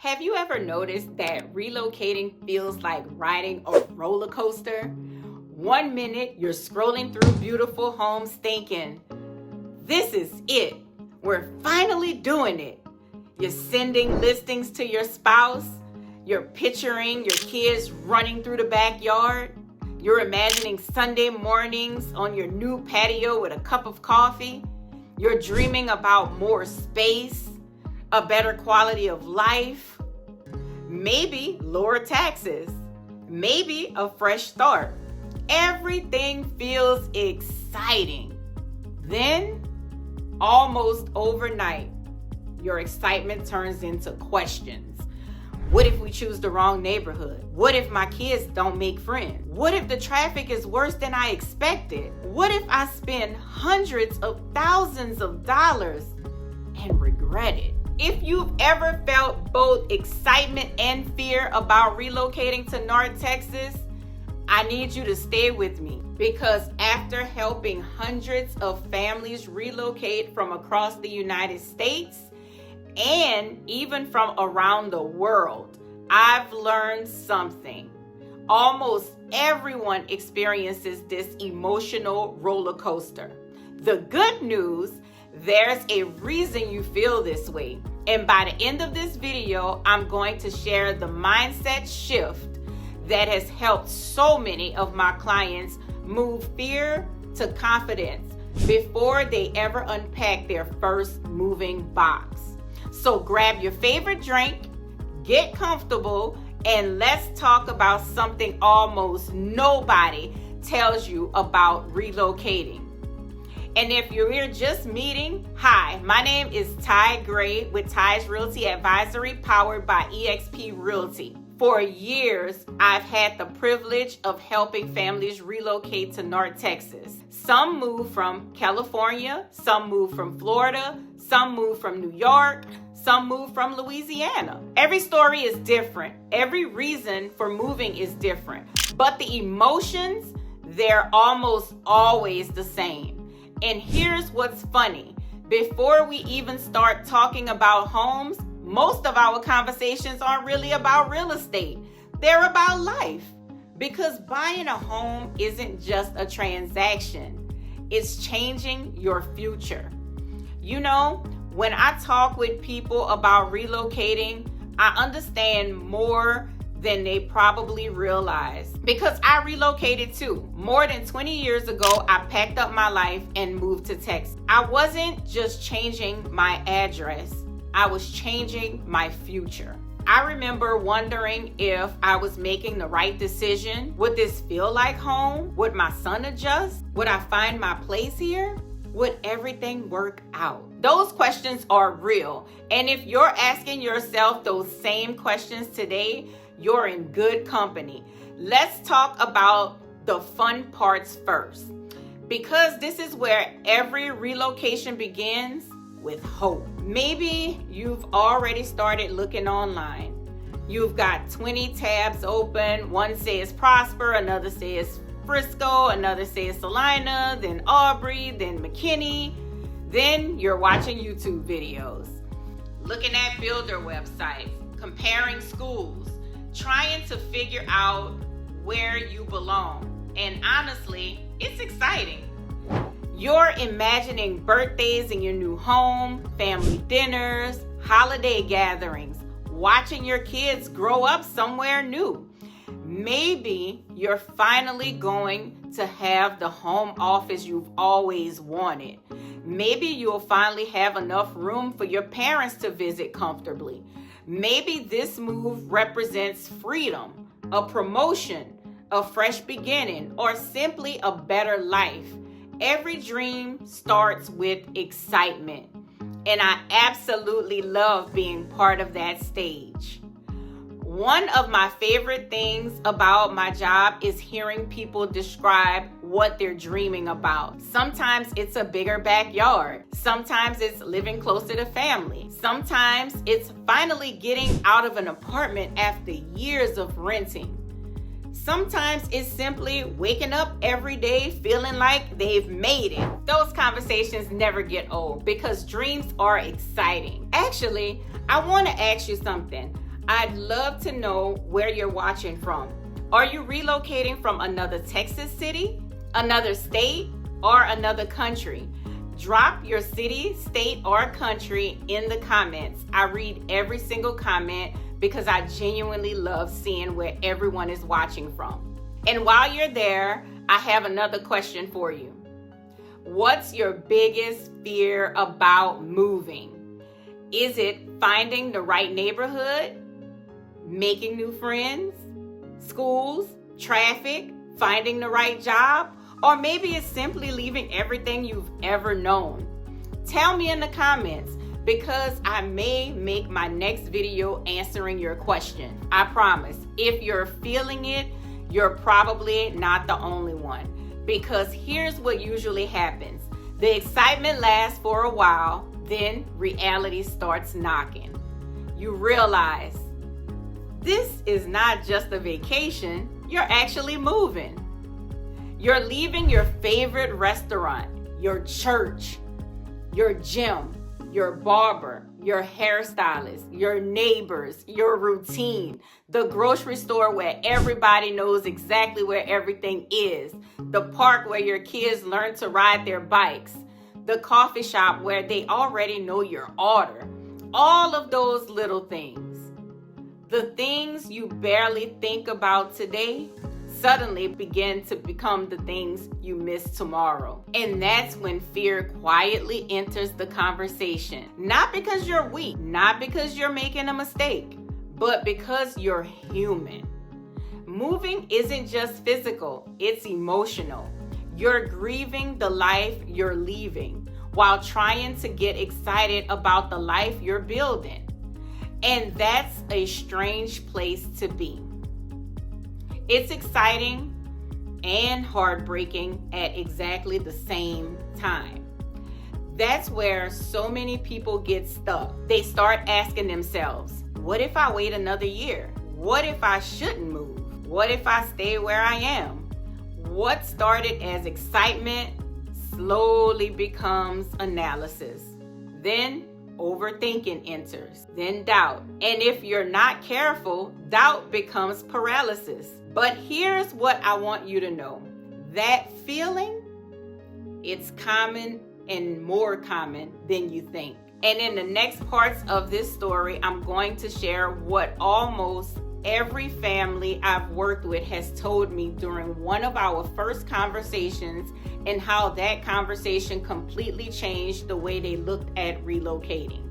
Have you ever noticed that relocating feels like riding a roller coaster? 1 minute you're scrolling through beautiful homes thinking, this is it. We're finally doing it. You're sending listings to your spouse. You're picturing your kids running through the backyard. You're imagining Sunday mornings on your new patio with a cup of coffee. You're dreaming about more space, a better quality of life, maybe lower taxes, maybe a fresh start. Everything feels exciting. Then, almost overnight, your excitement turns into questions. What if we choose the wrong neighborhood? What if my kids don't make friends? What if the traffic is worse than I expected? What if I spend hundreds of thousands of dollars and regret it? If you've ever felt both excitement and fear about relocating to North Texas, I need you to stay with me, because after helping hundreds of families relocate from across the United States and even from around the world, I've learned something. Almost everyone experiences this emotional roller coaster. The good news, there's a reason you feel this way. And by the end of this video, I'm going to share the mindset shift that has helped so many of my clients move fear to confidence before they ever unpack their first moving box. So grab your favorite drink, get comfortable, and let's talk about something almost nobody tells you about relocating. And if you're here just meeting, hi, my name is Ty Gray with Ty's Realty Advisory, powered by eXp Realty. For years, I've had the privilege of helping families relocate to North Texas. Some move from California, some move from Florida, some move from New York, some move from Louisiana. Every story is different. Every reason for moving is different. But the emotions, they're almost always the same. And here's what's funny. Before we even start talking about homes, most of our conversations aren't really about real estate. They're about life. Because buying a home isn't just a transaction. It's changing your future. You know, when I talk with people about relocating, I understand more than they probably realize. Because I relocated too. More than 20 years ago, I packed up my life and moved to Texas. I wasn't just changing my address. I was changing my future. I remember wondering if I was making the right decision. Would this feel like home? Would my son adjust? Would I find my place here? Would everything work out? Those questions are real. And if you're asking yourself those same questions today, you're in good company. Let's talk about the fun parts first, because this is where every relocation begins, with hope. Maybe you've already started looking online. You've got 20 tabs open. One says Prosper, another says Frisco, another says Salina, then Aubrey, then McKinney. Then you're watching YouTube videos, looking at builder websites, comparing schools, trying to figure out where you belong. And honestly, it's exciting. You're imagining birthdays in your new home, family dinners, holiday gatherings, watching your kids grow up somewhere new. Maybe you're finally going to have the home office you've always wanted. Maybe you'll finally have enough room for your parents to visit comfortably. Maybe this move represents freedom, a promotion, a fresh beginning, or simply a better life. Every dream starts with excitement, and I absolutely love being part of that stage. One of my favorite things about my job is hearing people describe what they're dreaming about. Sometimes it's a bigger backyard. Sometimes it's living closer to family. Sometimes it's finally getting out of an apartment after years of renting. Sometimes it's simply waking up every day feeling like they've made it. Those conversations never get old because dreams are exciting. Actually, I want to ask you something. I'd love to know where you're watching from. Are you relocating from another Texas city, another state, or another country? Drop your city, state, or country in the comments. I read every single comment because I genuinely love seeing where everyone is watching from. And while you're there, I have another question for you. What's your biggest fear about moving? Is it finding the right neighborhood, making new friends, schools, traffic, finding the right job? Or maybe it's simply leaving everything you've ever known. Tell me in the comments, because I may make my next video answering your question. I promise, if you're feeling it, you're probably not the only one. Because here's what usually happens. The excitement lasts for a while, then reality starts knocking. You realize this is not just a vacation, you're actually moving. You're leaving your favorite restaurant, your church, your gym, your barber, your hairstylist, your neighbors, your routine, the grocery store where everybody knows exactly where everything is, the park where your kids learn to ride their bikes, the coffee shop where they already know your order. All of those little things. The things you barely think about today suddenly begin to become the things you miss tomorrow. And that's when fear quietly enters the conversation. Not because you're weak, not because you're making a mistake, but because you're human. Moving isn't just physical, it's emotional. You're grieving the life you're leaving while trying to get excited about the life you're building. And that's a strange place to be. It's exciting and heartbreaking at exactly the same time. That's where so many people get stuck. They start asking themselves, what if I wait another year? What if I shouldn't move? What if I stay where I am? What started as excitement slowly becomes analysis. Then overthinking enters, then doubt. And if you're not careful, doubt becomes paralysis. But here's what I want you to know. That feeling, it's common and more common than you think. And in the next parts of this story, I'm going to share what almost every family I've worked with has told me during one of our first conversations, and how that conversation completely changed the way they looked at relocating.